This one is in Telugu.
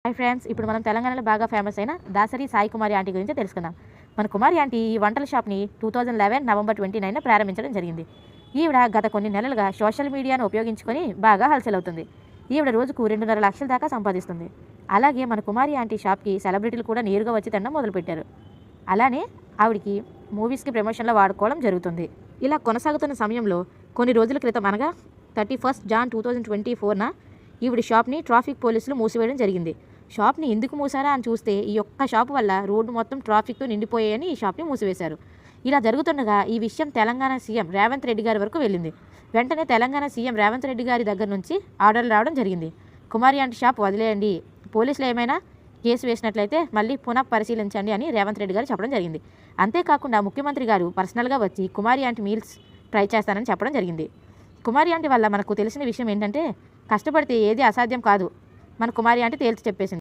హాయ్ ఫ్రెండ్స్, ఇప్పుడు మనం తెలంగాణలో బాగా ఫేమస్ అయిన దాసరి సాయి కుమారి ఆంటీ గురించి తెలుసుకుందాం. మన కుమారి ఆంటీ ఈ వంటల షాప్ని 2011 నవంబర్ 29 ప్రారంభించడం జరిగింది. ఈవిడ గత కొన్ని నెలలుగా సోషల్ మీడియాను ఉపయోగించుకొని బాగా హల్చల్ అవుతుంది. ఈవిడ రోజుకు 2.5 లక్షల దాకా సంపాదిస్తుంది. అలాగే మన కుమారి ఆంటీ షాప్కి సెలబ్రిటీలు కూడా నేరుగా వచ్చి తినడం మొదలుపెట్టారు. అలానే ఆవిడికి మూవీస్కి ప్రమోషన్లో వాడుకోవడం జరుగుతుంది. ఇలా కొనసాగుతున్న సమయంలో కొన్ని రోజుల క్రితం అనగా 31 జాన్ 2024న ఈవిడ షాప్ని ట్రాఫిక్ పోలీసులు మూసివేయడం జరిగింది. షాప్ని ఎందుకు మూసారా అని చూస్తే ఈ ఒక్క షాప్ వల్ల రోడ్డు మొత్తం ట్రాఫిక్తో నిండిపోయాయని ఈ షాప్ని మూసివేశారు. ఇలా జరుగుతుండగా ఈ విషయం తెలంగాణ సీఎం రేవంత్ రెడ్డి గారి వరకు వెళ్ళింది. వెంటనే తెలంగాణ సీఎం రేవంత్ రెడ్డి గారి దగ్గర నుంచి ఆర్డర్లు రావడం జరిగింది. కుమారి ఆంటీ షాప్ వదిలేయండి, పోలీసులు ఏమైనా కేసు వేసినట్లయితే మళ్ళీ పునః పరిశీలించండి అని రేవంత్ రెడ్డి గారు చెప్పడం జరిగింది. అంతేకాకుండా ముఖ్యమంత్రి గారు పర్సనల్గా వచ్చి కుమారి ఆంటీ మీల్స్ ట్రై చేస్తానని చెప్పడం జరిగింది. కుమారి ఆంటీ వల్ల మనకు తెలిసిన విషయం ఏంటంటే కష్టపడితే ఏది అసాధ్యం కాదు. మన కుమారి ఆంటీ తేల్చి చెప్పేసింది.